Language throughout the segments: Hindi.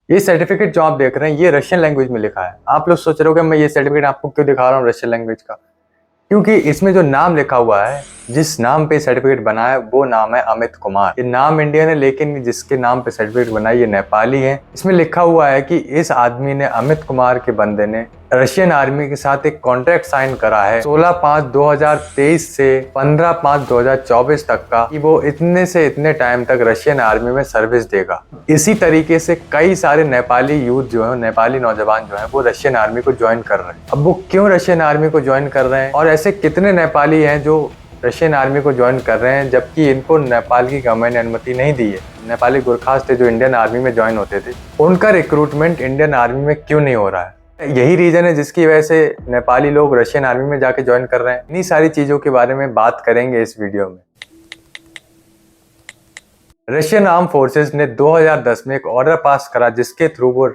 ये सर्टिफिकेट जो आप देख रहे हैं ये रशियन लैंग्वेज में लिखा है। आप लोग सोच रहे हो कि मैं ये सर्टिफिकेट आपको क्यों दिखा रहा हूँ रशियन लैंग्वेज का, क्योंकि इसमें जो नाम लिखा हुआ है, जिस नाम पे सर्टिफिकेट बना है वो नाम है अमित कुमार। ये नाम इंडियन है लेकिन जिसके नाम पे सर्टिफिकेट बना है ये नेपाली है। इसमें लिखा हुआ है कि इस आदमी ने, अमित कुमार के बंदे ने रशियन आर्मी के साथ एक कॉन्ट्रैक्ट साइन करा है 16/5/2023 से 15/5/2024 तक का, कि वो इतने से इतने टाइम तक रशियन आर्मी में सर्विस देगा। इसी तरीके से कई सारे नेपाली यूथ जो है, नेपाली नौजवान जो है वो रशियन आर्मी को ज्वाइन कर रहे हैं। अब वो क्यों रशियन आर्मी को ज्वाइन कर रहे हैं और ऐसे कितने नेपाली हैं जो रशियन आर्मी को ज्वाइन कर रहे हैं जबकि इनको नेपाल की गवर्नमेंट ने अनुमति नहीं दी है। नेपाली गुरखास थे जो इंडियन आर्मी में ज्वाइन होते थे, उनका रिक्रूटमेंट इंडियन आर्मी में क्यों नहीं हो रहा है? यही रीजन है जिसकी वजह से नेपाली लोग रशियन आर्मी में जाके ज्वाइन कर रहे हैं। इन्हीं सारी चीजों के बारे में बात करेंगे इस वीडियो में। रशियन आर्म फोर्सेस ने 2010 में एक ऑर्डर पास करा जिसके थ्रू वो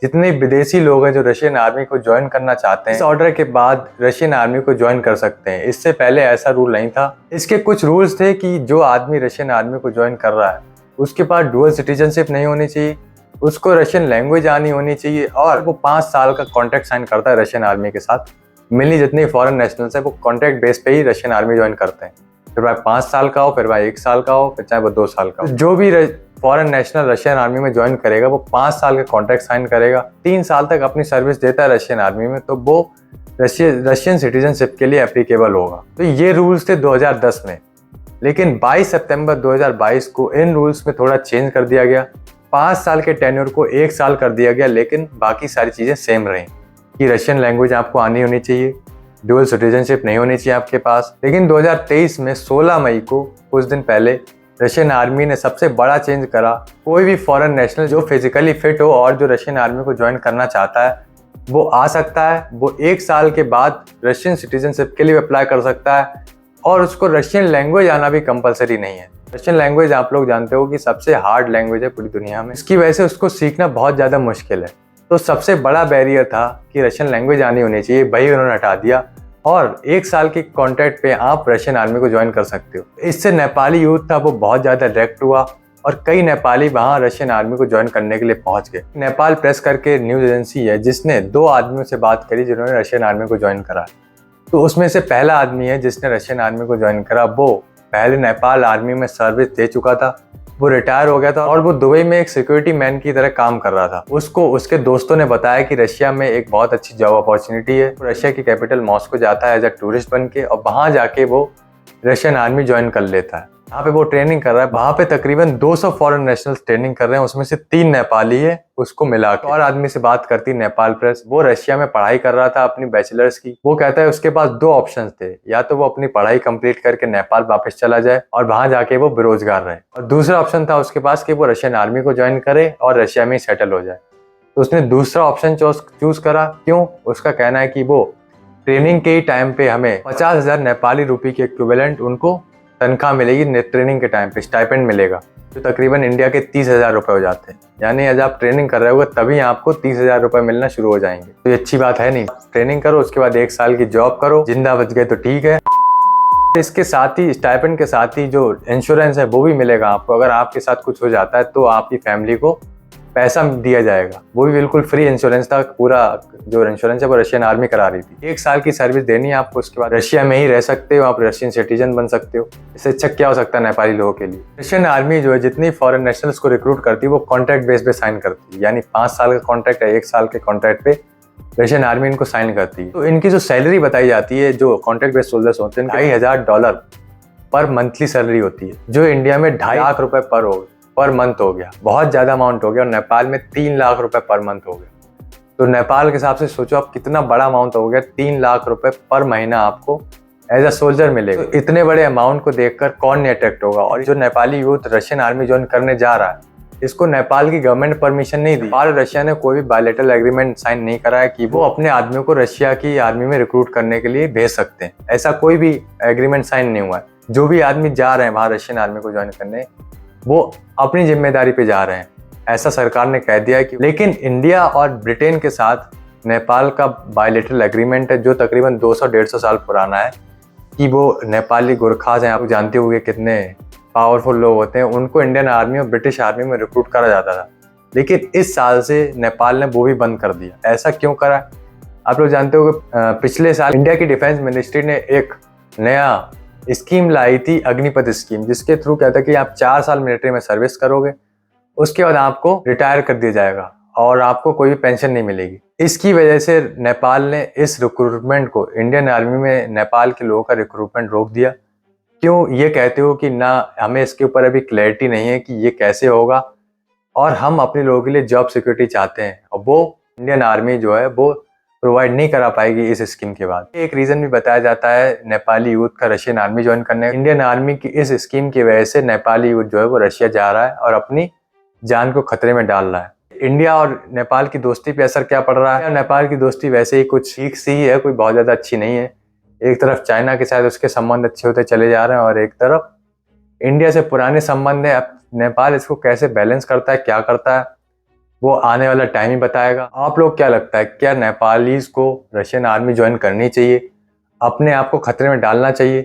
जितने विदेशी लोग हैं जो रशियन आर्मी को ज्वाइन करना चाहते हैं, इस ऑर्डर के बाद रशियन आर्मी को ज्वाइन कर सकते हैं। इससे पहले ऐसा रूल नहीं था। इसके कुछ रूल्स थे कि जो आदमी रशियन आर्मी को ज्वाइन कर रहा है उसके पास डुअल सिटीजनशिप नहीं होनी चाहिए, उसको रशियन लैंग्वेज आनी होनी चाहिए और वो 5 साल का कॉन्ट्रैक्ट साइन करता है रशियन आर्मी के साथ। मेनली जितने फॉरेन नेशनल्स है वो कॉन्ट्रैक्ट बेस पे ही रशियन आर्मी ज्वाइन करते हैं। फिर भाई 5 साल का हो, फिर भाई 1 साल का हो, फिर चाहे वो 2 साल का हो। जो भी फॉरेन नेशनल रशियन आर्मी में ज्वाइन करेगा वो 5 साल का कॉन्ट्रैक्ट साइन करेगा, 3 साल तक अपनी सर्विस देता है रशियन आर्मी में, तो वो रशियन सिटीजनशिप के लिए एप्लीकेबल होगा। तो ये रूल्स थे 2010 में, लेकिन 22 सितंबर 2022 को इन रूल्स में थोड़ा चेंज कर दिया गया। 5 साल के टेन्योर को 1 साल कर दिया गया, लेकिन बाकी सारी चीज़ें सेम रहीं कि रशियन लैंग्वेज आपको आनी होनी चाहिए, डुअल सिटीजनशिप नहीं होनी चाहिए आपके पास। लेकिन 2023 में 16 मई को, कुछ दिन पहले, रशियन आर्मी ने सबसे बड़ा चेंज करा। कोई भी फॉरेन नेशनल जो फिजिकली फिट हो और जो रशियन आर्मी को ज्वाइन करना चाहता है वो आ सकता है। वो 1 साल के बाद रशियन सिटीजनशिप के लिए अप्लाई कर सकता है और उसको रशियन लैंग्वेज आना भी कंपलसरी नहीं है। रशियन लैंग्वेज आप लोग जानते हो कि सबसे हार्ड लैंग्वेज है पूरी दुनिया में। इसकी वजह से उसको सीखना बहुत ज़्यादा मुश्किल है। तो सबसे बड़ा बैरियर था कि रशियन लैंग्वेज आनी होनी चाहिए, वही उन्होंने हटा दिया और 1 साल के कॉन्ट्रैक्ट पे आप रशियन आर्मी को ज्वाइन कर सकते हो। इससे नेपाली यूथ था वो बहुत ज़्यादा अट्रैक्ट हुआ और कई नेपाली वहाँ रशियन आर्मी को ज्वाइन करने के लिए पहुँच गए। नेपाल प्रेस करके न्यूज़ एजेंसी है जिसने 2 आदमियों से बात करी जिन्होंने रशियन आर्मी को ज्वाइन करा। तो उसमें से पहला आदमी है जिसने रशियन आर्मी को ज्वाइन करा, वो पहले नेपाल आर्मी में सर्विस दे चुका था, वो रिटायर हो गया था और वो दुबई में एक सिक्योरिटी मैन की तरह काम कर रहा था। उसको उसके दोस्तों ने बताया कि रशिया में एक बहुत अच्छी जॉब अपॉर्चुनिटी है। रशिया की कैपिटल मॉस्को जाता है एज अ टूरिस्ट बन के और वहाँ जाके वो रशियन आर्मी ज्वाइन कर लेता है। वहाँ पे वो ट्रेनिंग कर रहा है। वहाँ पे तकरीबन 200 फॉरेन नेशनल्स ट्रेनिंग कर रहे हैं, उसमें से 3 नेपाली है उसको मिला के। और आदमी से बात करती नेपाल प्रेस, वो रशिया में पढ़ाई कर रहा था अपनी बैचलर्स की। वो कहता है उसके पास 2 ऑप्शंस थे, या तो वो अपनी पढ़ाई कंप्लीट करके नेपाल वापस चला जाए और वहाँ जाके वो बेरोजगार रहे, और दूसरा ऑप्शन था उसके पास कि वो रशियन आर्मी को ज्वाइन करे और रशिया में ही सेटल हो जाए। तो उसने दूसरा ऑप्शन चूज करा। क्यों? उसका कहना है कि वो ट्रेनिंग के ही टाइम पे हमें 50,000 नेपाली रुपये के इक्विवेलेंट उनको तनख्वाह मिलेगी, ट्रेनिंग के टाइम पे स्टाइपेंड मिलेगा, जो तकरीबन इंडिया के 30,000 रुपये हो जाते हैं। यानी आज आप ट्रेनिंग कर रहे होगे तभी आपको 30,000 रुपये मिलना शुरू हो जाएंगे। तो ये अच्छी बात है नहीं? ट्रेनिंग करो, उसके बाद 1 साल की जॉब करो, जिंदा बच गए तो ठीक है। इसके साथ ही, स्टाइपेंड के साथ ही, जो इंश्योरेंस है वो भी मिलेगा आपको। अगर आपके साथ कुछ हो जाता है तो आपकी फैमिली को पैसा दिया जाएगा, वो भी बिल्कुल फ्री इंश्योरेंस था। पूरा जो इंश्योरेंस है वो रशियन आर्मी करा रही थी। 1 साल की सर्विस देनी है आपको, उसके बाद रशिया में ही रह सकते हो, आप रशियन सिटीजन बन सकते हो। इससे अच्छा क्या हो सकता है नेपाली लोगों के लिए? रशियन आर्मी जो है जितनी फॉरेन नेशनल्स को रिक्रूट करती है वो कॉन्ट्रैक्ट बेस पे साइन करती है, यानी 5 साल का कॉन्ट्रैक्ट है, 1 साल के कॉन्ट्रैक्ट पे रशियन आर्मी इनको साइन करती है। तो इनकी जो सैलरी बताई जाती है, जो कॉन्ट्रैक्ट बेस्ड सोल्जर्स होते हैं, $2,500 पर मंथली सैलरी होती है, जो इंडिया में 2.5 लाख रुपए पर मंथ हो गया। बहुत ज़्यादा अमाउंट हो गया। और नेपाल में 3 लाख रुपए पर मंथ हो गया। तो नेपाल के हिसाब से सोचो आप कितना बड़ा अमाउंट हो गया। 3 लाख रुपए पर महीना आपको एज अ सोल्जर मिलेगा। तो इतने बड़े अमाउंट को देखकर कौन नहीं अट्रैक्ट होगा? और जो Nepali youth Russian army join करने जा रहा है, इसको नेपाल की गवर्नमेंट परमिशन नहीं दी। नेपाल और रशिया ने कोई भी बायलैटरल एग्रीमेंट साइन नहीं करा है कि वो अपने आदमियों को रशिया की आर्मी में रिक्रूट करने के लिए भेज सकते हैं। ऐसा कोई भी एग्रीमेंट साइन नहीं हुआ है। जो भी आदमी जा रहे हैं वहाँ रशियन आर्मी को ज्वाइन करने, वो अपनी जिम्मेदारी पे जा रहे हैं, ऐसा सरकार ने कह दिया है। कि लेकिन इंडिया और ब्रिटेन के साथ नेपाल का बायलैटरल एग्रीमेंट है जो तकरीबन 200-150 साल पुराना है, कि वो नेपाली गुरखास हैं, आप जानते होंगे कितने पावरफुल लोग होते हैं, उनको इंडियन आर्मी और ब्रिटिश आर्मी में रिक्रूट करा जाता था। लेकिन इस साल से नेपाल ने वो भी बंद कर दिया। ऐसा क्यों करा? आप लोग जानते हो कि पिछले साल इंडिया की डिफेंस मिनिस्ट्री ने एक नया स्कीम लाई थी, अग्निपथ स्कीम, जिसके थ्रू क्या था कि आप 4 साल मिलिट्री में सर्विस करोगे, उसके बाद आपको रिटायर कर दिया जाएगा और आपको कोई भी पेंशन नहीं मिलेगी। इसकी वजह से नेपाल ने इस रिक्रूटमेंट को, इंडियन आर्मी में नेपाल के लोगों का रिक्रूटमेंट रोक दिया। क्यों? ये कहते हो कि ना हमें इसके ऊपर अभी क्लैरिटी नहीं है कि ये कैसे होगा और हम अपने लोगों के लिए जॉब सिक्योरिटी चाहते हैं, और वो इंडियन आर्मी जो है वो प्रोवाइड नहीं करा पाएगी इस स्कीम के बाद। एक रीजन भी बताया जाता है नेपाली यूथ का रशियन आर्मी ज्वाइन करने। इंडियन आर्मी की इस स्कीम की वजह से नेपाली यूथ जो है वो रशिया जा रहा है और अपनी जान को खतरे में डाल रहा है। इंडिया और नेपाल की दोस्ती पे असर क्या पड़ रहा है? नेपाल की दोस्ती वैसे ही कुछ ठीक सी ही है, कोई बहुत ज्यादा अच्छी नहीं है। एक तरफ चाइना के साथ उसके संबंध अच्छे होते चले जा रहे हैं और एक तरफ इंडिया से पुराने संबंध है। अब नेपाल इसको कैसे बैलेंस करता है, क्या करता है, वो आने वाला टाइम ही बताएगा। आप लोग क्या लगता है, क्या नेपालीज को रशियन आर्मी ज्वाइन करनी चाहिए, अपने आप को खतरे में डालना चाहिए?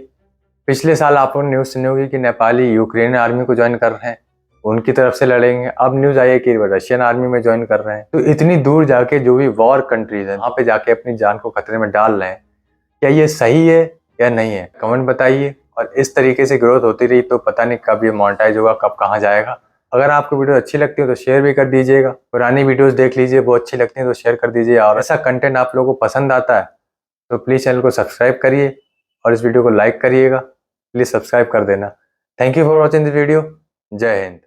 पिछले साल आप लोगों ने न्यूज़ सुनी होगी कि नेपाली यूक्रेन आर्मी को ज्वाइन कर रहे हैं, उनकी तरफ से लड़ेंगे। अब न्यूज़ आई है कि वो रशियन आर्मी में ज्वाइन कर रहे हैं। तो इतनी दूर जाके जो भी वॉर कंट्रीज है वहाँ पे जाके अपनी जान को खतरे में डाल रहे हैं, क्या ये सही है या नहीं है? कमेंट बताइए। और इस तरीके से ग्रोथ होती रही तो पता नहीं कब ये मोनेटाइज होगा, कब कहाँ जाएगा। अगर आपको वीडियो अच्छी लगती है तो शेयर भी कर दीजिएगा। पुरानी वीडियोस देख लीजिए, वो अच्छी लगती है तो शेयर कर दीजिए। और ऐसा कंटेंट आप लोगों को पसंद आता है तो प्लीज़ चैनल को सब्सक्राइब करिए और इस वीडियो को लाइक करिएगा। प्लीज़ सब्सक्राइब कर देना। Thank you for watching this video. जय हिंद।